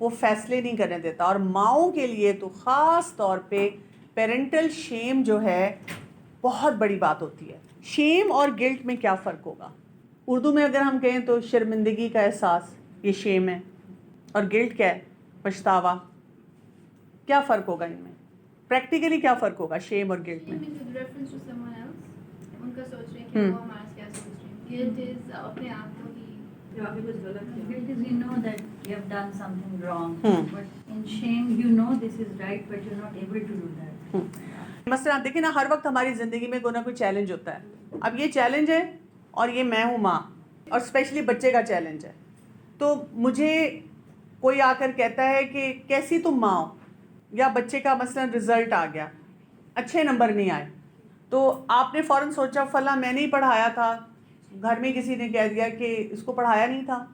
وہ فیصلے نہیں کرنے دیتا. اور ماؤں کے لیے تو خاص طور پہ پیرنٹل شیم جو ہے بہت بڑی بات ہوتی ہے. شیم اور گلٹ میں کیا فرق ہوگا؟ اردو میں اگر ہم کہیں تو شرمندگی کا احساس، یہ شیم ہے، اور گلٹ کیا ہے؟ پچھتاوا. کیا فرق ہوگا ان میں؟ پریکٹیکلی کیا فرق ہوگا شیم اور گلٹ میں؟ Reference to someone else, ان کا سوچ رہے ہیں کہ وہ ہمارا کیا سوچ رہے ہیں. گلٹ از اپنے آپ کو ہی جو آپ نے کچھ غلط کیا. Guilt is you know that you have done something wrong, but in shame you know this is right, but you're not able to do that. مثلا دیکھیں نا، ہر وقت ہماری زندگی میں کوئی نہ کوئی چیلنج ہوتا ہے. اب یہ چیلنج ہے اور یہ میں ہوں ماں، اور اسپیشلی بچے کا چیلنج ہے. تو مجھے کوئی آ کر کہتا ہے کہ کیسی تم ماں ہو، یا بچے کا مثلا رزلٹ آ گیا، اچھے نمبر نہیں آئے، تو آپ نے فوراً سوچا فلاں میں نہیں پڑھایا تھا، گھر میں کسی نے کہہ دیا کہ اس کو پڑھایا نہیں تھا،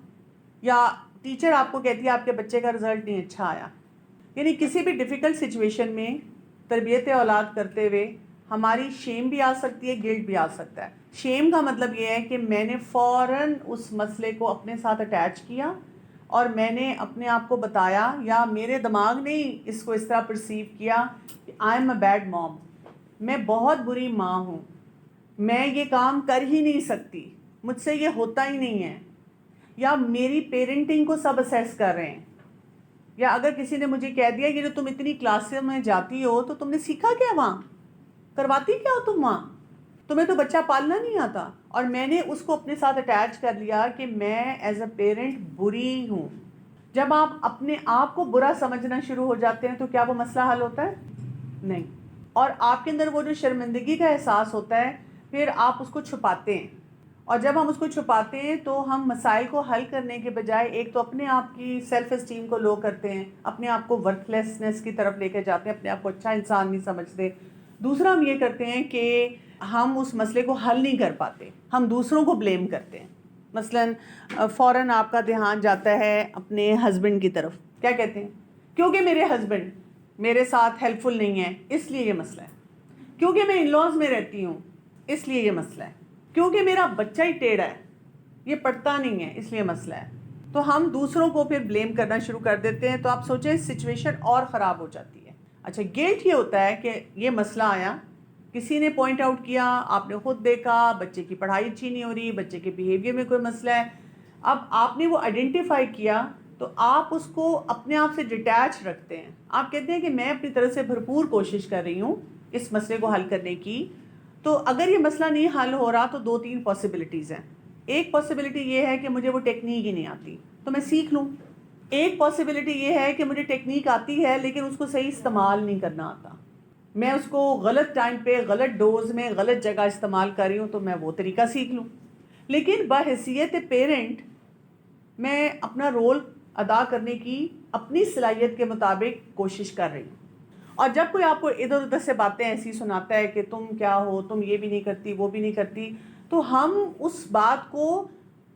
یا ٹیچر آپ کو کہتی ہے آپ کے بچے کا رزلٹ نہیں اچھا آیا. یعنی کسی بھی ڈیفیکلٹ سچویشن میں تربیت اولاد کرتے ہوئے ہماری شیم بھی آ سکتی ہے، گلٹ بھی آ سکتا ہے. شیم کا مطلب یہ ہے کہ میں نے فوراً اس مسئلے کو اپنے ساتھ اٹیچ کیا اور میں نے اپنے آپ کو بتایا، یا میرے دماغ نے اس کو اس طرح پرسیو کیا کہ آئی ایم اے بیڈ موم، میں بہت بری ماں ہوں، میں یہ کام کر ہی نہیں سکتی، مجھ سے یہ ہوتا ہی نہیں ہے، یا میری پیرنٹنگ کو سب اسیس کر رہے ہیں. یا اگر کسی نے مجھے کہہ دیا کہ جو تم اتنی کلاسوں میں جاتی ہو تو تم نے سیکھا کیا وہاں، کرواتی کیا ہو تم وہاں، تمہیں تو بچہ پالنا نہیں آتا. اور میں نے اس کو اپنے ساتھ اٹیچ کر لیا کہ میں ایز اے پیرنٹ بری ہوں. جب آپ اپنے آپ کو برا سمجھنا شروع ہو جاتے ہیں تو کیا وہ مسئلہ حل ہوتا ہے؟ نہیں. اور آپ کے اندر وہ جو شرمندگی کا احساس ہوتا ہے، پھر آپ اس کو چھپاتے ہیں. اور جب ہم اس کو چھپاتے ہیں تو ہم مسائل کو حل کرنے کے بجائے ایک تو اپنے آپ کی سیلف اسٹیم کو لو کرتے ہیں، اپنے آپ کو ورتھ لیسنس کی طرف لے کے جاتے ہیں، اپنے آپ کو اچھا انسان نہیں سمجھتے. دوسرا ہم یہ کرتے ہیں کہ ہم اس مسئلے کو حل نہیں کر پاتے، ہم دوسروں کو بلیم کرتے ہیں. مثلاً فوراً آپ کا دھیان جاتا ہے اپنے ہسبینڈ کی طرف، کیا کہتے ہیں؟ کیونکہ میرے ہسبینڈ میرے ساتھ ہیلپ فل نہیں ہے اس لیے یہ مسئلہ ہے، کیونکہ میں ان لاز میں رہتی ہوں اس لیے یہ مسئلہ ہے، کیونکہ میرا بچہ ہی ٹیڑھا ہے، یہ پڑھتا نہیں ہے اس لیے مسئلہ ہے. تو ہم دوسروں کو پھر بلیم کرنا شروع کر دیتے ہیں. تو آپ سوچیں سچویشن اور خراب ہو جاتی ہے. اچھا، گلٹ یہ ہوتا ہے کہ یہ مسئلہ آیا، کسی نے پوائنٹ آؤٹ کیا، آپ نے خود دیکھا بچے کی پڑھائی اچھی نہیں ہو رہی، بچے کے بیہیویئر میں کوئی مسئلہ ہے. اب آپ نے وہ آئیڈینٹیفائی کیا تو آپ اس کو اپنے آپ سے ڈیٹیچ رکھتے ہیں. آپ کہتے ہیں کہ میں اپنی طرف سے بھرپور کوشش کر رہی ہوں اس مسئلے کو حل کرنے کی. تو اگر یہ مسئلہ نہیں حل ہو رہا تو 2-3 پاسبلٹیز ہیں. ایک پاسبلٹی یہ ہے کہ مجھے وہ ٹیکنیک ہی نہیں آتی تو میں سیکھ لوں. ایک پاسبلٹی یہ ہے کہ مجھے ٹیکنیک آتی ہے لیکن اس کو صحیح استعمال نہیں کرنا آتا، میں اس کو غلط ٹائم پہ غلط ڈوز میں غلط جگہ استعمال کر رہی ہوں، تو میں وہ طریقہ سیکھ لوں. لیکن بحیثیت پیرنٹ میں اپنا رول ادا کرنے کی اپنی صلاحیت کے مطابق کوشش کر رہی ہوں. اور جب کوئی آپ کو ادھر ادھر سے باتیں ایسی سناتا ہے کہ تم کیا ہو، تم یہ بھی نہیں کرتی وہ بھی نہیں کرتی، تو ہم اس بات کو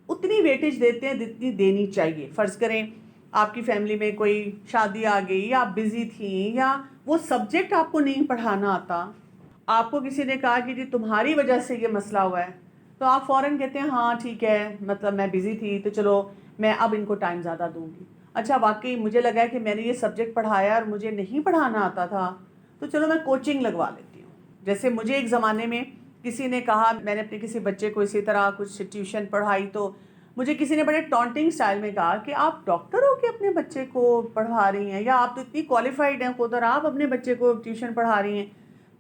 اتنی ویٹیج دیتے ہیں جتنی دینی چاہیے. فرض کریں آپ کی فیملی میں کوئی شادی آ گئی، یا آپ بزی تھیں، یا وہ سبجیکٹ آپ کو نہیں پڑھانا آتا، آپ کو کسی نے کہا کہ جی تمہاری وجہ سے یہ مسئلہ ہوا ہے، تو آپ فوراً کہتے ہیں ہاں ٹھیک ہے، مطلب میں بزی تھی تو چلو میں اب ان کو ٹائم زیادہ دوں گی. اچھا واقعی مجھے لگا ہے کہ میں نے یہ سبجیکٹ پڑھایا اور مجھے نہیں پڑھانا آتا تھا، تو چلو میں کوچنگ لگوا لیتی ہوں. جیسے مجھے ایک زمانے میں کسی نے کہا، میں نے اپنے کسی بچے کو اسی طرح کچھ ٹیوشن پڑھائی، تو مجھے کسی نے بڑے ٹانٹنگ سٹائل میں کہا کہ آپ ڈاکٹر ہو کے اپنے بچے کو پڑھا رہی ہیں، یا آپ تو اتنی کوالیفائڈ ہیں خود اور آپ اپنے بچے کو ٹیوشن پڑھا رہی ہیں.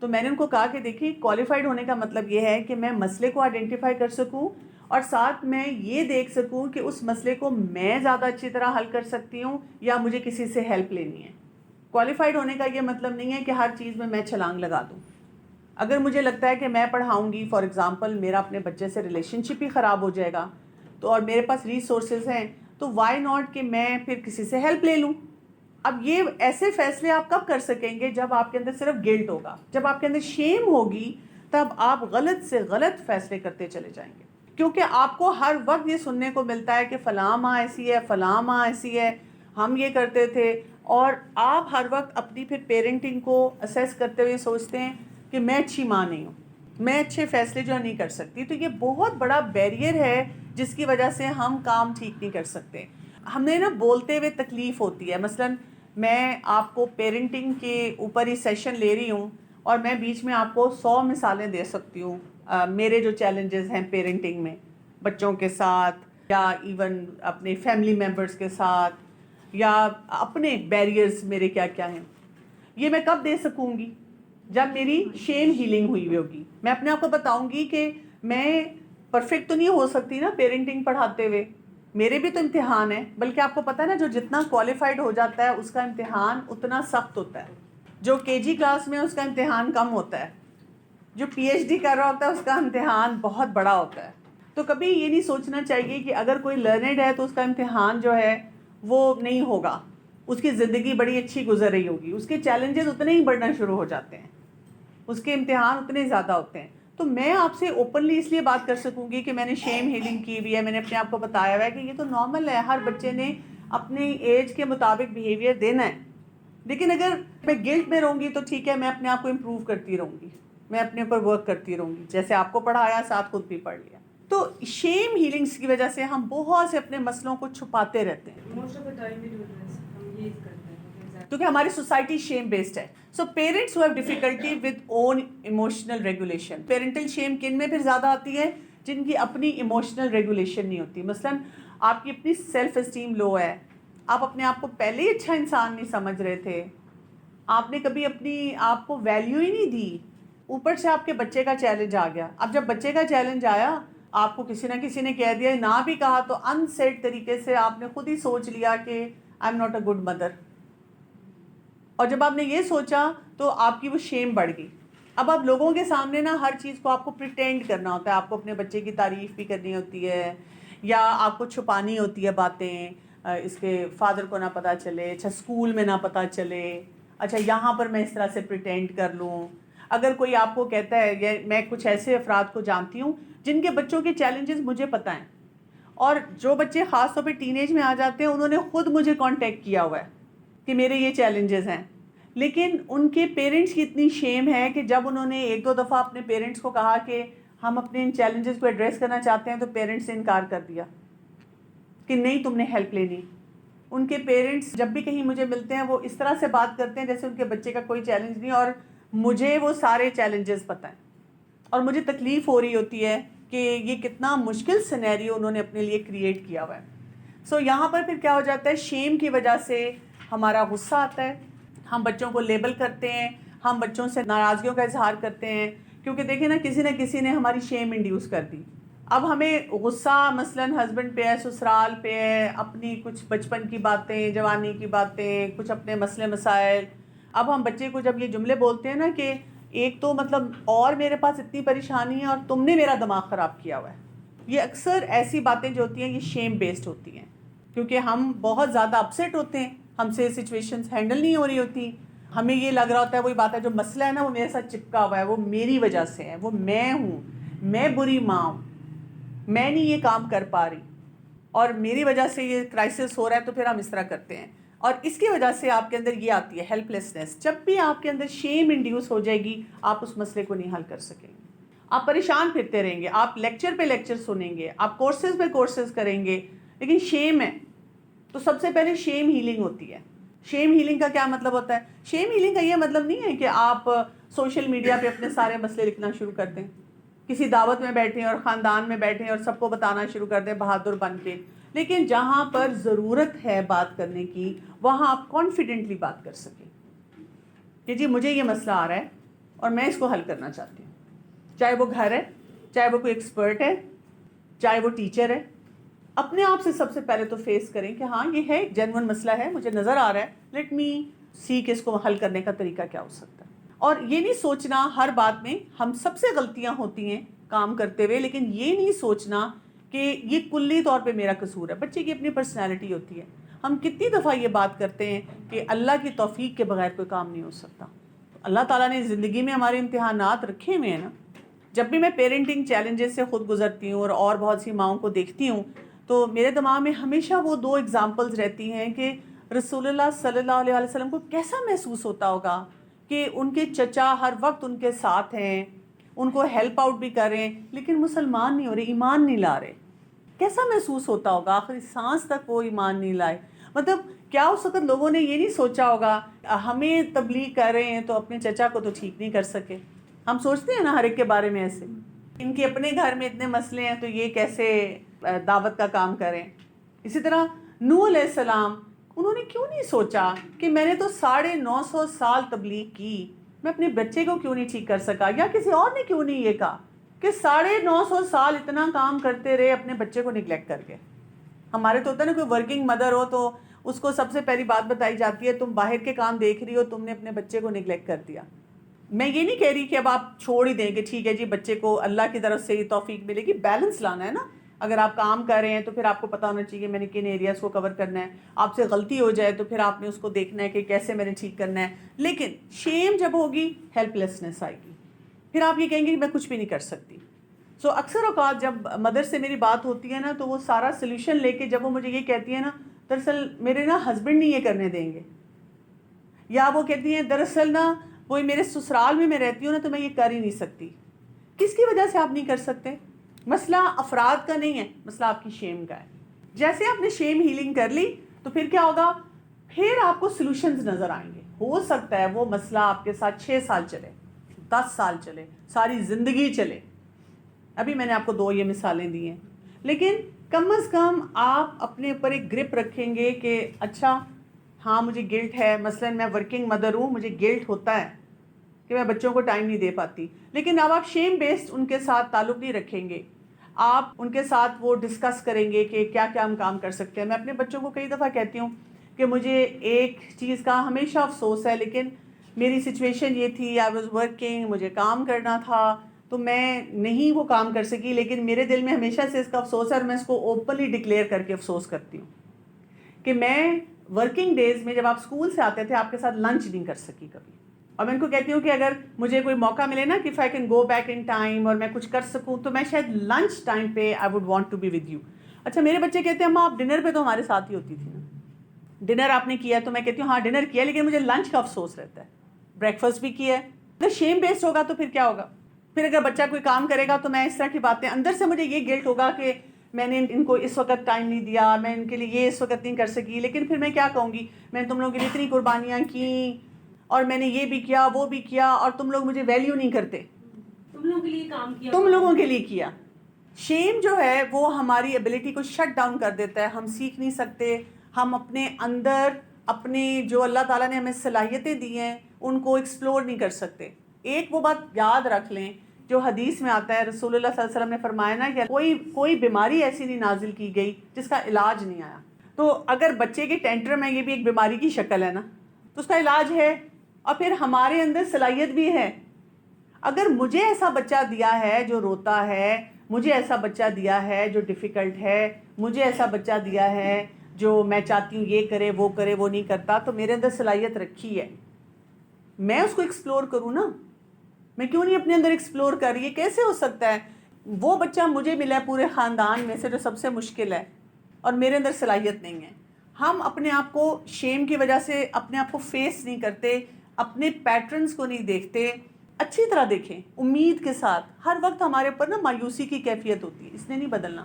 تو میں نے ان کو کہا کہ دیکھیے کوالیفائڈ ہونے کا مطلب یہ ہے کہ میں مسئلے کو آئیڈینٹیفائی کر سکوں اور ساتھ میں یہ دیکھ سکوں کہ اس مسئلے کو میں زیادہ اچھی طرح حل کر سکتی ہوں یا مجھے کسی سے ہیلپ لینی ہے. کوالیفائڈ ہونے کا یہ مطلب نہیں ہے کہ ہر چیز میں چھلانگ لگا دوں. اگر مجھے لگتا ہے کہ میں پڑھاؤں گی، فار ایگزامپل میرا اپنے بچے سے ریلیشن شپ ہی خراب ہو جائے گا، تو اور میرے پاس ریسورسز ہیں، تو وائی ناٹ کہ میں پھر کسی سے ہیلپ لے لوں. اب یہ ایسے فیصلے آپ کب کر سکیں گے؟ جب آپ کے اندر صرف گلٹ ہوگا، جب آپ کے اندر شیم ہوگی، تب آپ غلط سے غلط فیصلے کرتے چلے جائیں گے. کیونکہ آپ کو ہر وقت یہ سننے کو ملتا ہے کہ فلاں ماں ایسی ہے، فلاں ماں ایسی ہے، ہم یہ کرتے تھے، اور آپ ہر وقت اپنی پھر پیرنٹنگ کو اسیس کرتے ہوئے سوچتے ہیں کہ میں اچھی ماں نہیں ہوں، میں اچھے فیصلے جو نہیں کر سکتی. تو یہ بہت بڑا بیریئر ہے جس کی وجہ سے ہم کام ٹھیک نہیں کر سکتے. ہمیں نا بولتے ہوئے تکلیف ہوتی ہے. مثلاً میں آپ کو پیرنٹنگ کے اوپر ہی سیشن لے رہی ہوں اور میں بیچ میں آپ کو 100 مثالیں دے سکتی ہوں میرے جو چیلنجز ہیں پیرنٹنگ میں بچوں کے ساتھ یا ایون اپنے فیملی ممبرس کے ساتھ یا اپنے بیریئرز میرے کیا کیا ہیں. یہ میں کب دے سکوں گی؟ جب میری شیم ہیلنگ ہوئی ہوگی. میں اپنے آپ کو بتاؤں گی کہ میں پرفیکٹ تو نہیں ہو سکتی نا پیرنٹنگ پڑھاتے ہوئے, میرے بھی تو امتحان ہے. بلکہ آپ کو پتہ ہے نا جو جتنا کوالیفائڈ ہو جاتا ہے اس کا امتحان اتنا سخت ہوتا ہے. جو KG کلاس میں اس کا امتحان کم ہوتا ہے, جو PhD کر رہا ہوتا ہے اس کا امتحان بہت بڑا ہوتا ہے. تو کبھی یہ نہیں سوچنا چاہیے کہ اگر کوئی لرنڈ ہے تو اس کا امتحان جو ہے وہ نہیں ہوگا, اس کی زندگی بڑی اچھی گزر رہی ہوگی, اس کے چیلنجز اتنے ہی بڑھنا شروع ہو جاتے ہیں, اس کے امتحان اتنے زیادہ ہوتے ہیں. تو میں آپ سے اوپنلی اس لیے بات کر سکوں گی کہ میں نے شیم ہیلنگ کی ہوئی ہے, میں نے اپنے آپ کو بتایا ہوا ہے کہ یہ تو نارمل ہے, ہر بچے نے اپنی ایج کے مطابق بیہیویئر دینا ہے. لیکن اگر میں گلٹ میں رہوں گی تو ٹھیک ہے, میں اپنے آپ کو امپروو کرتی رہوں گی, میں اپنے اوپر ورک کرتی رہوں گی, جیسے آپ کو پڑھایا ساتھ خود بھی پڑھ لیا. تو شیم ہیلنگس کی وجہ سے ہم بہت سے اپنے مسئلوں کو چھپاتے رہتے ہیں most of the time we do this, ہم یہ کرتے ہیں کیونکہ ہماری سوسائٹی شیم بیسڈ ہے. So parents who have difficulty with own emotional regulation. Parental shame کن میں پھر زیادہ آتی ہے؟ جن کی اپنی ایموشنل ریگولیشن نہیں ہوتی. مثلاً آپ کی اپنی سیلف اسٹیم لو ہے, آپ اپنے آپ کو پہلے ہی اچھا انسان نہیں سمجھ رہے تھے, آپ نے کبھی اپنی آپ کو ویلیو ہی نہیں دی, اوپر سے آپ کے بچے کا چیلنج آ گیا. اب جب بچے کا چیلنج آیا, آپ کو کسی نہ کسی نے کہہ دیا, نہ بھی کہا تو انسیڈ طریقے سے آپ نے خود ہی سوچ لیا کہ I am not a good mother. اور جب آپ نے یہ سوچا تو آپ کی وہ شیم بڑھ گئی. اب آپ لوگوں کے سامنے نا ہر چیز کو آپ کو پریٹینڈ کرنا ہوتا ہے, آپ کو اپنے بچے کی تعریف بھی کرنی ہوتی ہے یا آپ کو چھپانی ہوتی ہے باتیں, اس کے فادر کو نہ پتہ چلے, اچھا اسکول میں نہ پتہ چلے, اچھا یہاں پر میں اس طرح سے پریٹینڈ کر لوں. اگر کوئی آپ کو کہتا ہے, یا میں کچھ ایسے افراد کو جانتی ہوں جن کے بچوں کے چیلنجز مجھے پتہ ہیں, اور جو بچے خاص طور پہ ٹین ایج میں آ جاتے ہیں انہوں نے خود مجھے کانٹیکٹ کیا ہوا ہے کہ میرے یہ چیلنجز ہیں. لیکن ان کے پیرنٹس کی اتنی شیم ہے کہ جب انہوں نے ایک دو دفعہ اپنے پیرنٹس کو کہا کہ ہم اپنے ان چیلنجز کو ایڈریس کرنا چاہتے ہیں تو پیرنٹس نے انکار کر دیا کہ نہیں تم نے ہیلپ لینی. ان کے پیرنٹس جب بھی کہیں مجھے ملتے ہیں وہ اس طرح سے بات کرتے ہیں جیسے ان کے بچے کا کوئی چیلنج نہیں, اور مجھے وہ سارے چیلنجز پتہ ہیں, اور مجھے تکلیف ہو رہی ہوتی ہے کہ یہ کتنا مشکل سینیریو انہوں نے اپنے لیے کریٹ کیا ہوا ہے. سو یہاں پر پھر کیا ہو جاتا ہے, شیم کی وجہ سے ہمارا غصہ آتا ہے, ہم بچوں کو لیبل کرتے ہیں, ہم بچوں سے ناراضگیوں کا اظہار کرتے ہیں, کیونکہ دیکھیں نا کسی نہ کسی نے ہماری شیم انڈیوس کر دی. اب ہمیں غصہ مثلاً ہسبینڈ پہ ہے, سسرال پہ ہے, اپنی کچھ بچپن کی باتیں, جوانی کی باتیں, کچھ اپنے مسئلے مسائل. اب ہم بچے کو جب یہ جملے بولتے ہیں نا کہ ایک تو مطلب اور میرے پاس اتنی پریشانی ہے اور تم نے میرا دماغ خراب کیا ہوا ہے, یہ اکثر ایسی باتیں جو ہوتی ہیں یہ شیم بیسڈ ہوتی ہیں, کیونکہ ہم بہت زیادہ اپسیٹ ہوتے ہیں, ہم سے سچویشنز ہینڈل نہیں ہو رہی ہوتی, ہمیں یہ لگ رہا ہوتا ہے وہی بات ہے, جو مسئلہ ہے نا وہ میرے ساتھ چپکا ہوا ہے, وہ میری وجہ سے ہے, وہ میں ہوں, میں بری ماں ہوں, میں نہیں یہ کام کر پا رہی اور میری وجہ سے یہ کرائسس ہو رہا ہے. تو پھر ہم اس طرح کرتے ہیں, اور اس کی وجہ سے آپ کے اندر یہ آتی ہے ہیلپ لیسنس. جب بھی آپ کے اندر شیم انڈیوس ہو جائے گی آپ اس مسئلے کو نہیں حل کر سکیں گے, آپ پریشان پھرتے رہیں گے, آپ لیکچر پہ لیکچر سنیں گے, آپ کورسز پہ کورسز کریں گے, لیکن شیم ہے. تو سب سے پہلے شیم ہیلنگ ہوتی ہے. شیم ہیلنگ کا کیا مطلب ہوتا ہے؟ شیم ہیلنگ کا یہ مطلب نہیں ہے کہ آپ سوشل میڈیا پہ اپنے سارے مسئلے لکھنا شروع کر دیں, کسی دعوت میں بیٹھیں اور خاندان میں بیٹھیں اور سب کو بتانا شروع کر دیں بہادر بن کے. لیکن جہاں پر ضرورت ہے بات کرنے کی وہاں آپ کانفیڈنٹلی بات کر سکیں کہ جی مجھے یہ مسئلہ آ رہا ہے اور میں اس کو حل کرنا چاہتی ہوں, چاہے وہ گھر ہے, چاہے وہ کوئی ایکسپرٹ ہے, چاہے وہ ٹیچر ہے. اپنے آپ سے سب سے پہلے تو فیس کریں کہ ہاں یہ ہے جینوئن مسئلہ ہے, مجھے نظر آ رہا ہے, لیٹ می سی کہ اس کو حل کرنے کا طریقہ کیا ہو سکتا ہے. اور یہ نہیں سوچنا ہر بات میں, ہم سب سے غلطیاں ہوتی ہیں کام کرتے ہوئے, لیکن یہ نہیں سوچنا کہ یہ کلی طور پہ میرا قصور ہے. بچے کی اپنی پرسنالٹی ہوتی ہے. ہم کتنی دفعہ یہ بات کرتے ہیں کہ اللہ کی توفیق کے بغیر کوئی کام نہیں ہو سکتا. اللہ تعالیٰ نے زندگی میں ہمارے امتحانات رکھے ہوئے ہیں نا. جب بھی میں پیرنٹنگ چیلنجز سے خود گزرتی ہوں اور بہت سی ماؤں کو دیکھتی ہوں تو میرے دماغ میں ہمیشہ وہ دو ایگزامپلز رہتی ہیں کہ رسول اللہ صلی اللہ علیہ وسلم کو کیسا محسوس ہوتا ہوگا کہ ان کے چچا ہر وقت ان کے ساتھ ہیں, ان کو ہیلپ آؤٹ بھی کر رہے ہیں, لیکن مسلمان نہیں ہو رہے, ایمان نہیں لا رہے. کیسا محسوس ہوتا ہوگا, آخری سانس تک وہ ایمان نہیں لائے. مطلب کیا اس وقت لوگوں نے یہ نہیں سوچا ہوگا ہمیں تبلیغ کر رہے ہیں تو اپنے چچا کو تو ٹھیک نہیں کر سکے. ہم سوچتے ہیں نا ہر ایک کے بارے میں ایسے, ان کے اپنے گھر میں اتنے مسئلے ہیں تو یہ کیسے دعوت کا کام کریں. اسی طرح نوح علیہ السلام, انہوں نے کیوں نہیں سوچا کہ میں نے تو 950 سال تبلیغ کی, میں اپنے بچے کو کیوں نہیں ٹھیک کر سکا, یا کسی اور نے کیوں نہیں یہ کہا کہ 950 سال اتنا کام کرتے رہے اپنے بچے کو نگلیکٹ کر کے. ہمارے تو ہوتا ہے نا, کوئی ورکنگ مدر ہو تو اس کو سب سے پہلی بات بتائی جاتی ہے تم باہر کے کام دیکھ رہی ہو, تم نے اپنے بچے کو نگلیکٹ کر دیا. میں یہ نہیں کہہ رہی کہ اب آپ چھوڑ ہی دیں کہ ٹھیک ہے جی بچے کو اللہ کی طرف سے یہ توفیق ملے گی, بیلنس لانا ہے نا. اگر آپ کام کر رہے ہیں تو پھر آپ کو پتا ہونا چاہیے میں نے کن ایریاز کو کور کرنا ہے. آپ سے غلطی ہو جائے تو پھر آپ نے اس کو دیکھنا ہے کہ کیسے میں نے ٹھیک کرنا ہے. لیکن شیم جب ہوگی ہیلپ لیسنس آئے گی, پھر آپ یہ کہیں گے کہ میں کچھ بھی نہیں کر سکتی. سو اکثر اوقات جب مدر سے میری بات ہوتی ہے نا تو وہ سارا سلیوشن لے کے جب وہ مجھے یہ کہتی ہے نا دراصل میرے نا ہسبینڈ نہیں یہ کرنے دیں گے, یا وہ کہتی ہیں دراصل نا وہ میرے سسرال میں رہتی ہوں نا تو میں یہ کر ہی نہیں سکتی. کس کی وجہ سے آپ نہیں کر سکتے؟ مسئلہ افراد کا نہیں ہے, مسئلہ آپ کی شیم کا ہے. جیسے آپ نے شیم ہیلنگ کر لی تو پھر کیا ہوگا, پھر آپ کو سلوشنز نظر آئیں گے. ہو سکتا ہے وہ مسئلہ آپ کے ساتھ 6 سال چلے, 10 سال چلے, ساری زندگی چلے. ابھی میں نے آپ کو 2 یہ مثالیں دی ہیں, لیکن کم از کم آپ اپنے اوپر ایک گرپ رکھیں گے کہ اچھا ہاں مجھے گلٹ ہے, مثلا میں ورکنگ مدر ہوں, مجھے گلٹ ہوتا ہے کہ میں بچوں کو ٹائم نہیں دے پاتی. لیکن اب آپ شیم بیسڈ ان کے ساتھ تعلق نہیں رکھیں گے, آپ ان کے ساتھ وہ ڈسکس کریں گے کہ کیا کیا ہم کام کر سکتے ہیں. میں اپنے بچوں کو کئی دفعہ کہتی ہوں کہ مجھے ایک چیز کا ہمیشہ افسوس ہے, لیکن میری سچویشن یہ تھی, آئی واز ورکنگ, مجھے کام کرنا تھا تو میں نہیں وہ کام کر سکی, لیکن میرے دل میں ہمیشہ سے اس کا افسوس ہے اور میں اس کو اوپنلی ڈکلیئر کر کے افسوس کرتی ہوں کہ میں ورکنگ ڈیز میں جب آپ اسکول سے آتے تھے آپ کے ساتھ لنچ نہیں کر سکی کبھی. اور میں ان کو کہتی ہوں کہ اگر مجھے کوئی موقع ملے نا کہ if I can go back in time اور میں کچھ کر سکوں تو میں شاید لنچ ٹائم پہ I would want to be with you. اچھا میرے بچے کہتے ہیں اماں آپ ڈنر پہ تو ہمارے ساتھ ہی ہوتی تھی نا, ڈنر آپ نے کیا, تو میں کہتی ہوں ہاں ڈنر کیا لیکن مجھے لنچ کا افسوس رہتا ہے, بریک فاسٹ بھی کیا ہے. اگر شیم بیسڈ ہوگا تو پھر کیا ہوگا, پھر اگر بچہ کوئی کام کرے گا تو میں اس طرح کی باتیں اندر سے مجھے یہ گلٹ ہوگا کہ میں نے ان کو اس وقت ٹائم نہیں دیا, میں ان کے لیے یہ اس وقت نہیں کر سکی. لیکن پھر میں کیا کہوں گی, میں نے تم لوگوں کے لیے اتنی قربانیاں کی اور میں نے یہ بھی کیا وہ بھی کیا اور تم لوگ مجھے ویلیو نہیں کرتے, تم لوگوں کے لیے کام کیا, تم لوگوں کے لیے کیا. شیم جو ہے وہ ہماری ایبلٹی کو شٹ ڈاؤن کر دیتا ہے, ہم سیکھ نہیں سکتے, ہم اپنے اندر اپنے جو اللہ تعالیٰ نے ہمیں صلاحیتیں دی ہیں ان کو ایکسپلور نہیں کر سکتے. ایک وہ بات یاد رکھ لیں جو حدیث میں آتا ہے, رسول اللہ صلی اللہ علیہ وسلم نے فرمایا نا کہ کوئی بیماری ایسی نہیں نازل کی گئی جس کا علاج نہیں آیا. تو اگر بچے کے ٹینٹرم ہے یہ بھی ایک بیماری کی شکل ہے نا, تو اس کا علاج ہے. اور پھر ہمارے اندر صلاحیت بھی ہے. اگر مجھے ایسا بچہ دیا ہے جو روتا ہے, مجھے ایسا بچہ دیا ہے جو ڈیفیکلٹ ہے, مجھے ایسا بچہ دیا ہے جو میں چاہتی ہوں یہ کرے وہ کرے وہ نہیں کرتا, تو میرے اندر صلاحیت رکھی ہے, میں اس کو ایکسپلور کروں نا. میں کیوں نہیں اپنے اندر ایکسپلور کر رہی ہے؟ کیسے ہو سکتا ہے وہ بچہ مجھے ملا ہے پورے خاندان میں سے جو سب سے مشکل ہے اور میرے اندر صلاحیت نہیں ہے. ہم اپنے آپ کو شیم کی وجہ سے اپنے آپ کو فیس نہیں کرتے, اپنے پیٹرنز کو نہیں دیکھتے. اچھی طرح دیکھیں, امید کے ساتھ. ہر وقت ہمارے اوپر نا مایوسی کی کیفیت ہوتی ہے, اس نے نہیں بدلنا.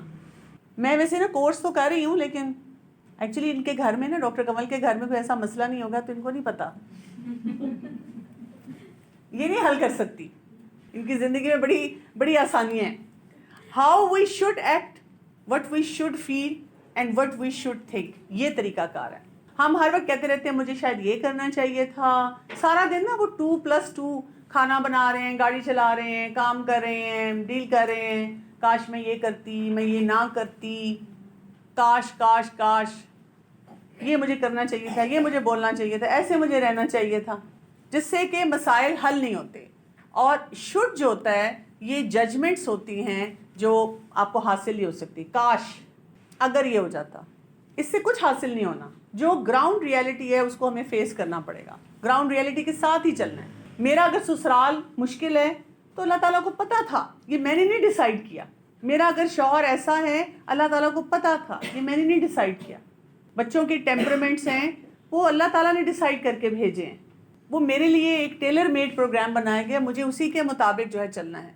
میں ویسے نا کورس تو کر رہی ہوں لیکن ایکچولی ان کے گھر میں نا ڈاکٹر کمل کے گھر میں کوئی ایسا مسئلہ نہیں ہوگا تو ان کو نہیں پتا, یہ نہیں حل کر سکتی. ان کی زندگی میں بڑی بڑی آسانیاں ہیں. How we should act, what we should feel and what we should think, یہ طریقہ کار ہے. ہم ہر وقت کہتے رہتے ہیں مجھے شاید یہ کرنا چاہیے تھا. سارا دن نا وہ 2+2 کھانا بنا رہے ہیں, گاڑی چلا رہے ہیں, کام کر رہے ہیں, ڈیل کر رہے ہیں, کاش میں یہ کرتی, میں یہ نہ کرتی, کاش کاش کاش یہ مجھے کرنا چاہیے تھا, یہ مجھے بولنا چاہیے تھا, ایسے مجھے رہنا چاہیے تھا, جس سے کہ مسائل حل نہیں ہوتے. اور شوڈ جو ہوتا ہے یہ ججمنٹس ہوتی ہیں جو آپ کو حاصل نہیں ہو سکتی. کاش اگر یہ ہو جاتا, اس سے کچھ حاصل نہیں ہونا. جو گراؤنڈ ریالٹی ہے اس کو ہمیں فیس کرنا پڑے گا, گراؤنڈ ریالٹی کے ساتھ ہی چلنا ہے. میرا اگر سسرال مشکل ہے تو اللہ تعالیٰ کو پتا تھا, یہ میں نے نہیں ڈیسائیڈ کیا. میرا اگر شوہر ایسا ہے اللہ تعالیٰ کو پتا تھا, یہ میں نے نہیں ڈیسائیڈ کیا. بچوں کے ٹیمپرمنٹس ہیں وہ اللہ تعالیٰ نے ڈیسائیڈ کر کے بھیجے ہیں, وہ میرے لیے ایک ٹیلر میڈ پروگرام بنایا گیا, مجھے اسی کے مطابق جو ہے چلنا ہے.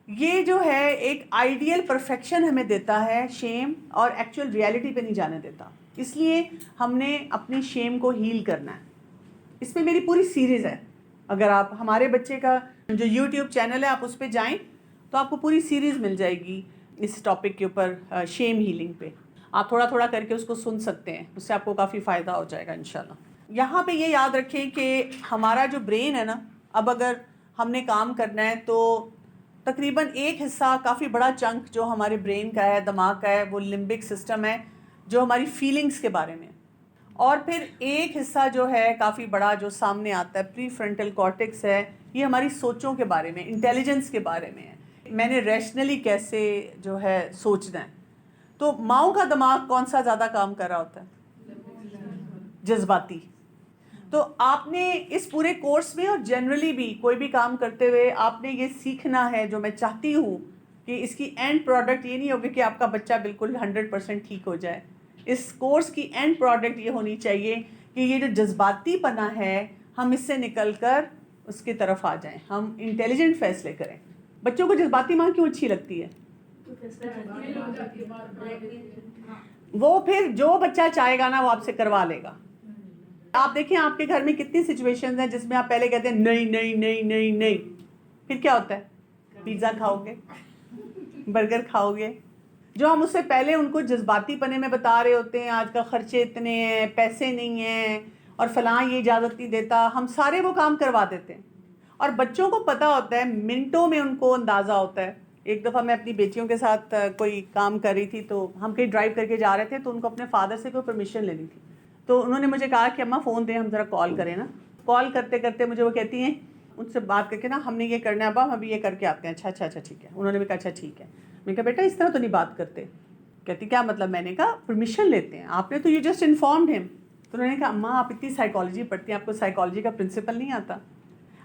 یہ جو ہے ایک آئیڈیل پرفیکشن ہمیں دیتا ہے شیم، اور ایکچوئل ریالٹی پہ نہیں جانے دیتا. اس لیے ہم نے اپنی شیم کو ہیل کرنا ہے. اس پہ میری پوری سیریز ہے. اگر آپ ہمارے بچے کا جو یوٹیوب چینل ہے آپ اس پہ جائیں تو آپ کو پوری سیریز مل جائے گی اس ٹاپک کے اوپر، شیم ہیلنگ پہ. آپ تھوڑا تھوڑا کر کے اس کو سن سکتے ہیں، اس سے آپ کو کافی فائدہ ہو جائے گا انشاءاللہ. یہاں پہ یہ یاد رکھیں کہ ہمارا جو برین ہے نا، اب اگر ہم نے کام کرنا ہے تو تقریباً ایک حصہ کافی بڑا چنک جو ہمارے برین کا ہے، دماغ کا ہے، وہ لمبک سسٹم ہے جو ہماری فیلنگز کے بارے میں، اور پھر ایک حصہ جو ہے کافی بڑا جو سامنے آتا ہے پری فرنٹل کارٹیکس ہے، یہ ہماری سوچوں کے بارے میں، انٹیلیجنس کے بارے میں ہے. میں نے ریشنلی کیسے جو ہے سوچنا ہے. تو ماؤں کا دماغ کون سا زیادہ کام کر رہا ہوتا ہے؟ جذباتی. تو آپ نے اس پورے کورس میں اور جنرلی بھی کوئی بھی کام کرتے ہوئے آپ نے یہ سیکھنا ہے، جو میں چاہتی ہوں کہ اس کی اینڈ پروڈکٹ یہ نہیں ہوگی کہ آپ کا بچہ بالکل 100% ٹھیک ہو جائے. اس کورس کی اینڈ پروڈکٹ یہ ہونی چاہیے کہ یہ جو جذباتی پنا ہے ہم اس سے نکل کر اس کی طرف آ جائیں، ہم انٹیلیجنٹ فیصلے کریں. بچوں کو جذباتی ماں کیوں اچھی لگتی ہے؟ وہ پھر جو بچہ چاہے گا نا وہ آپ سے کروا لے گا. آپ دیکھیں آپ کے گھر میں کتنی سچویشنز ہیں جس میں آپ پہلے کہتے ہیں نہیں نہیں نہیں نہیں نہیں، پھر کیا ہوتا ہے؟ پیزا کھاؤ گے، برگر کھاؤ گے. جو ہم اس سے پہلے ان کو جذباتی پنے میں بتا رہے ہوتے ہیں آج کل خرچے اتنے ہیں، پیسے نہیں ہیں، اور فلاں یہ اجازت نہیں دیتا، ہم سارے وہ کام کروا دیتے ہیں. اور بچوں کو پتہ ہوتا ہے، منٹوں میں ان کو اندازہ ہوتا ہے. ایک دفعہ میں اپنی بیٹیوں کے ساتھ کوئی کام کر رہی تھی تو ہم کہیں ڈرائیو کر کے جا رہے تھے تو ان کو اپنے فادر سے کوئی پرمیشن لینی تھی. تو انہوں نے مجھے کہا کہ اماں فون دیں، ہم ذرا کال کریں نا. کال کرتے کرتے مجھے وہ کہتی ہیں، ان سے بات کر کے نا ہم نے یہ کرنا ہے ابا، ہم ابھی یہ کر کے آتے ہیں. اچھا اچھا اچھا ٹھیک ہے. انہوں نے بھی کہا اچھا ٹھیک ہے. میں نے کہا بیٹا اس طرح تو نہیں بات کرتے. کہتی کیا مطلب؟ میں نے کہا پرمیشن لیتے ہیں، آپ نے تو یو جسٹ انفارمڈ ہم. تو انہوں نے کہا اماں آپ اتنی سائیکالوجی پڑھتی ہیں، آپ کو سائیکالوجی کا پرنسپل نہیں آتا؟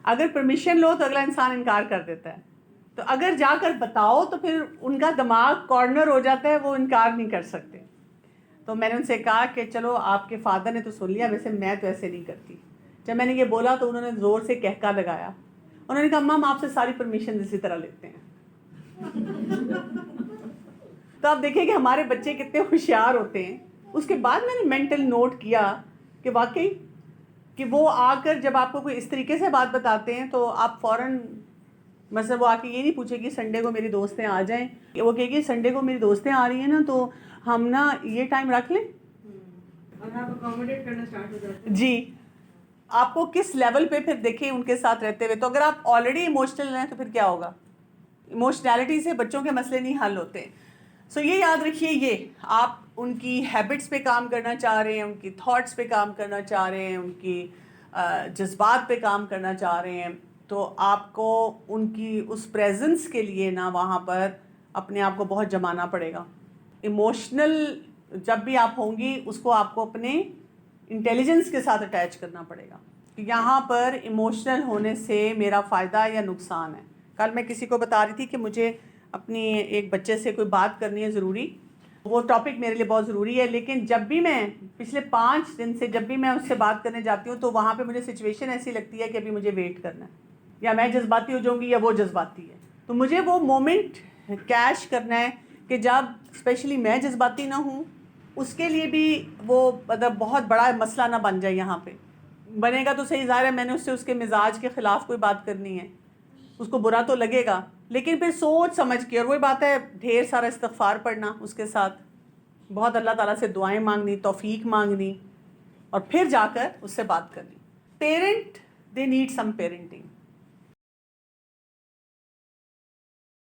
اگر پرمیشن لو تو اگلا انسان انکار کر دیتا ہے، تو اگر جا کر بتاؤ تو پھر ان کا دماغ کارنر ہو جاتا ہے، وہ انکار نہیں کر سکتے. تو میں نے ان سے کہا کہ چلو آپ کے فادر نے تو سن لیا، ویسے میں تو ایسے نہیں کرتی. جب میں نے یہ بولا تو انہوں نے زور سے کہکا لگایا. انہوں نے کہا اماں ہم آپ سے ساری پرمیشن اسی طرح لیتے ہیں. تو آپ دیکھیں کہ ہمارے بچے کتنے ہوشیار ہوتے ہیں. اس کے بعد میں نے مینٹل نوٹ کیا کہ واقعی کہ وہ آ کر جب آپ کو کوئی اس طریقے سے بات بتاتے ہیں تو آپ فوراً، مثلا وہ آ کے یہ نہیں پوچھے گی سنڈے کو میری دوستیں آ جائیں، وہ کہے گی سنڈے کو میری دوستیں آ رہی ہیں نا تو ہم نا یہ ٹائم رکھ لیں. اور آپ اکوموڈیٹ کرنا اسٹارٹ ہو جاتے ہیں. جی، آپ کو کس لیول پہ پھر دیکھیں ان کے ساتھ رہتے ہوئے. تو اگر آپ آلریڈی ایموشنل ہیں تو پھر کیا ہوگا؟ ایموشنالٹی سے بچوں کے مسئلے نہیں حل ہوتے. سو یہ یاد رکھیے، یہ آپ ان کی ہیبٹس پہ کام کرنا چاہ رہے ہیں، ان کی تھاٹس پہ کام کرنا چاہ رہے ہیں، ان کی جذبات پہ کام کرنا چاہ رہے ہیں، تو آپ کو ان کی اس پریزنس کے لیے نا وہاں پر اپنے آپ کو بہت جمانا پڑے گا. ایموشنل جب بھی آپ ہوں گی اس کو آپ کو اپنے انٹیلیجنس کے ساتھ اٹیچ کرنا پڑے گا کہ یہاں پر ایموشنل ہونے سے میرا فائدہ یا نقصان ہے. کل میں کسی کو بتا رہی تھی کہ مجھے اپنی ایک بچے سے کوئی بات کرنی ہے ضروری، وہ ٹاپک میرے لیے بہت ضروری ہے، لیکن جب بھی میں پچھلے 5 دن سے جب بھی میں اس سے بات کرنے جاتی ہوں تو وہاں پہ مجھے سچویشن ایسی لگتی ہے کہ ابھی مجھے ویٹ کرنا ہے، یا میں جذباتی ہو جاؤں گی یا وہ جذباتی ہے. تو مجھے وہ مومنٹ کیش کرنا ہے کہ جب اسپیشلی میں جذباتی نہ ہوں، اس کے لیے بھی وہ مطلب بہت بڑا مسئلہ نہ بن جائے. یہاں پہ بنے گا تو صحیح، ظاہر ہے میں نے اس سے اس کے مزاج کے خلاف کوئی بات کرنی ہے، اس کو برا تو لگے گا، لیکن پھر سوچ سمجھ کے، اور وہی بات ہے ڈھیر سارا استغفار پڑھنا اس کے ساتھ، بہت اللہ تعالیٰ سے دعائیں مانگنی، توفیق مانگنی، اور پھر جا کر اس سے بات کرنی. Parent they need some parenting.